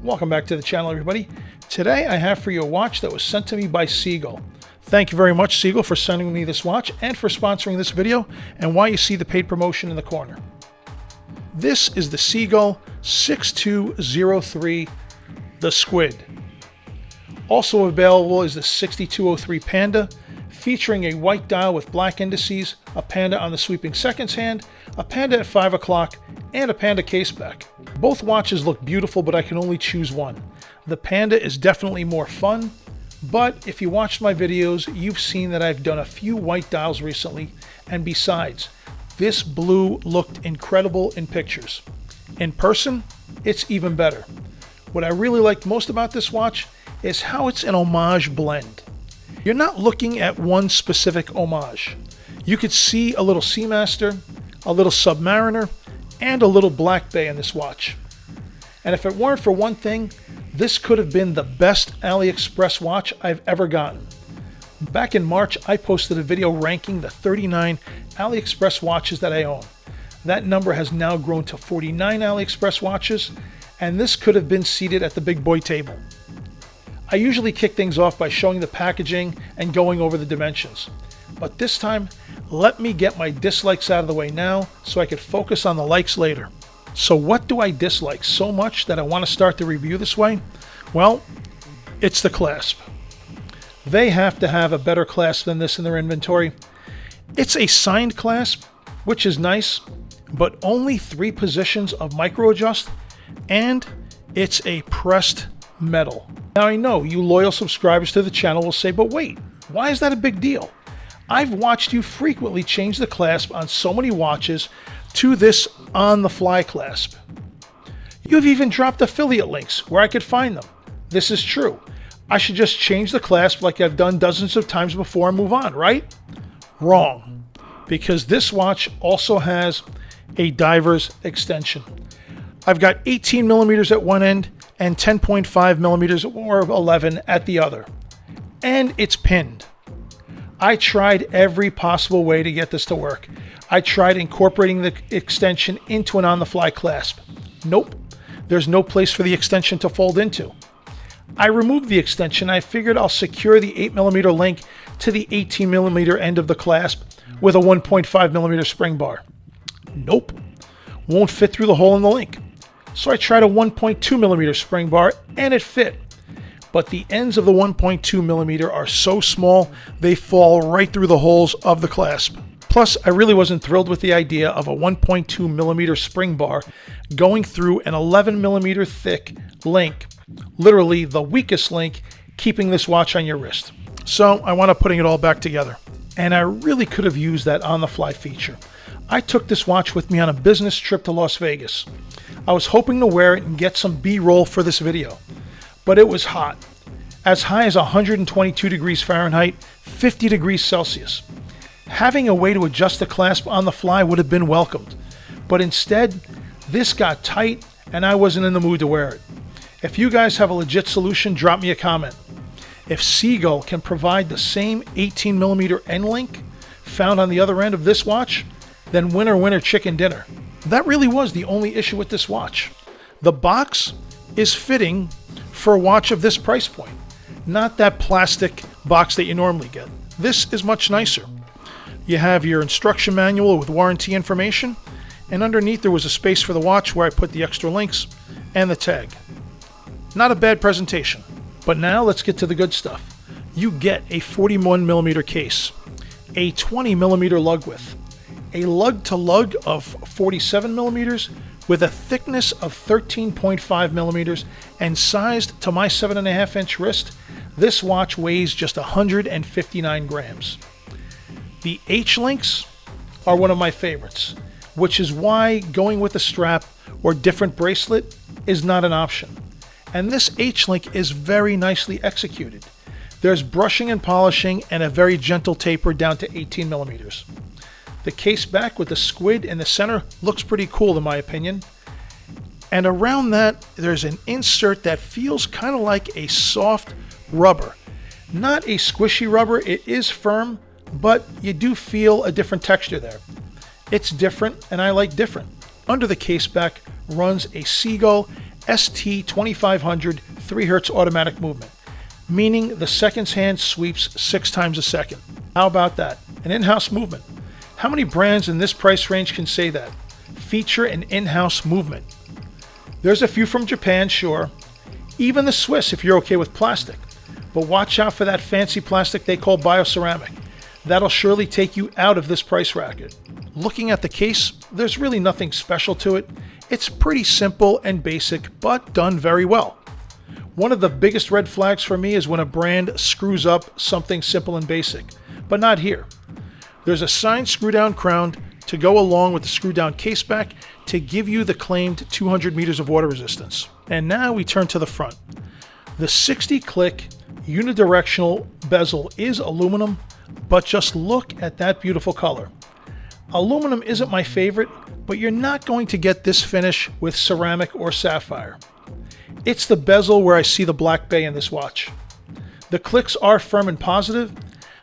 Welcome back to the channel, everybody. Today I have for you a watch that was sent to me by Sea-Gull. Thank you very much, Sea-Gull, for sending me this watch and for sponsoring this video, and why you see the paid promotion in the corner. This is the Sea-Gull 6203, the Squid. Also available is the 6203 Panda, featuring a white dial with black indices, a Panda on the sweeping seconds hand, a Panda at 5 o'clock, and a Panda Caseback. Both watches look beautiful, but I can only choose one. The Panda is definitely more fun, but if you watched my videos, you've seen that I've done a few white dials recently, and besides, this blue looked incredible in pictures. In person, it's even better. What I really liked most about this watch is how it's an homage blend. You're not looking at one specific homage. You could see a little Seamaster, a little Submariner, and a little Black Bay in this watch. And if it weren't for one thing, this could have been the best AliExpress watch I've ever gotten. Back in March, I posted a video ranking the 39 AliExpress watches that I own. That number has now grown to 49 AliExpress watches, and this could have been seated at the big boy table. I usually kick things off by showing the packaging and going over the dimensions. But this time, let me get my dislikes out of the way now so I could focus on the likes later. So what do I dislike so much that I want to start the review this way? Well, it's the clasp. They have to have a better clasp than this in their inventory. It's a signed clasp, which is nice, but only 3 positions of micro adjust, and it's a pressed metal. Now I know you loyal subscribers to the channel will say, but wait, why is that a big deal? I've watched you frequently change the clasp on so many watches to this on-the-fly clasp. You've even dropped affiliate links where I could find them. This is true. I should just change the clasp like I've done dozens of times before and move on, right? Wrong. Because this watch also has a diver's extension. I've got 18 millimeters at one end and 10.5 millimeters or 11 at the other. And it's pinned. I tried every possible way to get this to work. I tried incorporating the extension into an on-the-fly clasp. Nope, there's no place for the extension to fold into. I removed the extension. I figured I'll secure the 8mm link to the 18mm end of the clasp with a 1.5mm spring bar. Nope, won't fit through the hole in the link. So I tried a 1.2mm spring bar and it fit. But the ends of the 1.2mm are so small, they fall right through the holes of the clasp. Plus, I really wasn't thrilled with the idea of a 1.2mm spring bar going through an 11mm thick link, literally the weakest link, keeping this watch on your wrist. So I wound up putting it all back together. And I really could have used that on-the-fly feature. I took this watch with me on a business trip to Las Vegas. I was hoping to wear it and get some B-roll for this video. But it was hot, as high as 122 degrees Fahrenheit, 50 degrees Celsius. Having a way to adjust the clasp on the fly would have been welcomed, but instead, this got tight and I wasn't in the mood to wear it. If you guys have a legit solution, drop me a comment. If Sea-Gull can provide the same 18mm end link found on the other end of this watch, then winner winner chicken dinner. That really was the only issue with this watch. The box is fitting for a watch of this price point, not that plastic box that you normally get. This is much nicer. You have your instruction manual with warranty information, and underneath there was a space for the watch where I put the extra links and the tag. Not a bad presentation. But now let's get to the good stuff. You get a 41mm case, a 20mm lug width, a lug to lug of 47mm, with a thickness of 13.5 millimeters and sized to my 7.5-inch wrist. This watch weighs just 159 grams. The H-links are one of my favorites, which is why going with a strap or different bracelet is not an option. And this H-link is very nicely executed. There's brushing and polishing and a very gentle taper down to 18 millimeters. The Caseback with the squid in the center looks pretty cool in my opinion. And around that, there's an insert that feels kind of like a soft rubber. Not a squishy rubber, it is firm, but you do feel a different texture there. It's different, and I like different. Under the Caseback runs a Sea-Gull ST2500 3Hz automatic movement, meaning the seconds hand sweeps 6 times a second. How about that? An in-house movement. How many brands in this price range can say that? Feature an in-house movement. There's a few from Japan, sure. Even the Swiss if you're okay with plastic. But watch out for that fancy plastic they call bioceramic. That'll surely take you out of this price bracket. Looking at the case, there's really nothing special to it. It's pretty simple and basic, but done very well. One of the biggest red flags for me is when a brand screws up something simple and basic, but not here. There's a signed screw-down crown to go along with the screw-down caseback to give you the claimed 200 meters of water resistance. And now we turn to the front. The 60-click unidirectional bezel is aluminum, but just look at that beautiful color. Aluminum isn't my favorite, but you're not going to get this finish with ceramic or sapphire. It's the bezel where I see the black bay in this watch. The clicks are firm and positive.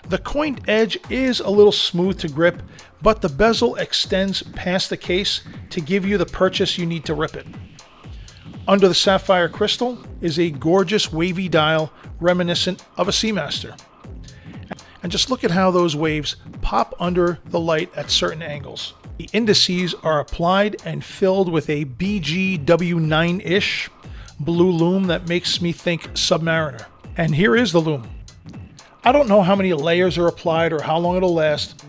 The coined edge is a little smooth to grip, but the bezel extends past the case to give you the purchase you need to rip it. Under the sapphire crystal is a gorgeous wavy dial reminiscent of a Seamaster. And just look at how those waves pop under the light at certain angles. The indices are applied and filled with a BGW9-ish blue lume that makes me think Submariner. And here is the lume. I don't know how many layers are applied or how long it'll last,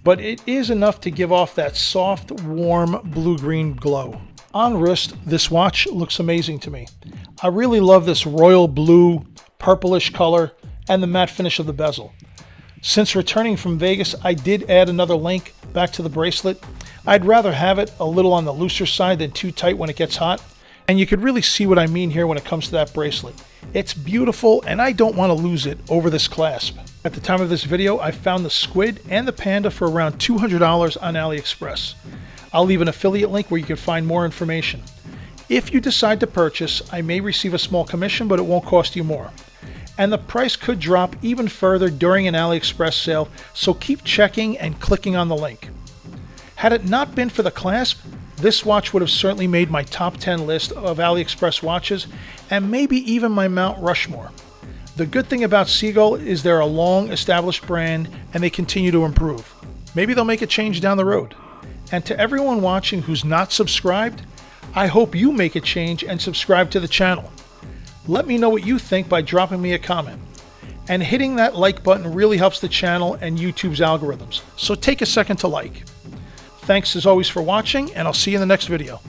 but it is enough to give off that soft, warm blue-green glow. On wrist, this watch looks amazing to me. I really love this royal blue, purplish color and the matte finish of the bezel. Since returning from Vegas, I did add another link back to the bracelet. I'd rather have it a little on the looser side than too tight when it gets hot. And you could really see what I mean here when it comes to that bracelet. It's beautiful and I don't want to lose it over this clasp. At the time of this video, I found the Squid and the Panda for around $200 on AliExpress. I'll leave an affiliate link where you can find more information. If you decide to purchase, I may receive a small commission, but it won't cost you more. And the price could drop even further during an AliExpress sale, so keep checking and clicking on the link. Had it not been for the clasp, this watch would have certainly made my top 10 list of AliExpress watches, and maybe even my Mount Rushmore. The good thing about Sea-Gull is they're a long-established brand, and they continue to improve. Maybe they'll make a change down the road. And to everyone watching who's not subscribed, I hope you make a change and subscribe to the channel. Let me know what you think by dropping me a comment. And hitting that like button really helps the channel and YouTube's algorithms, so take a second to like. Thanks as always for watching, and I'll see you in the next video.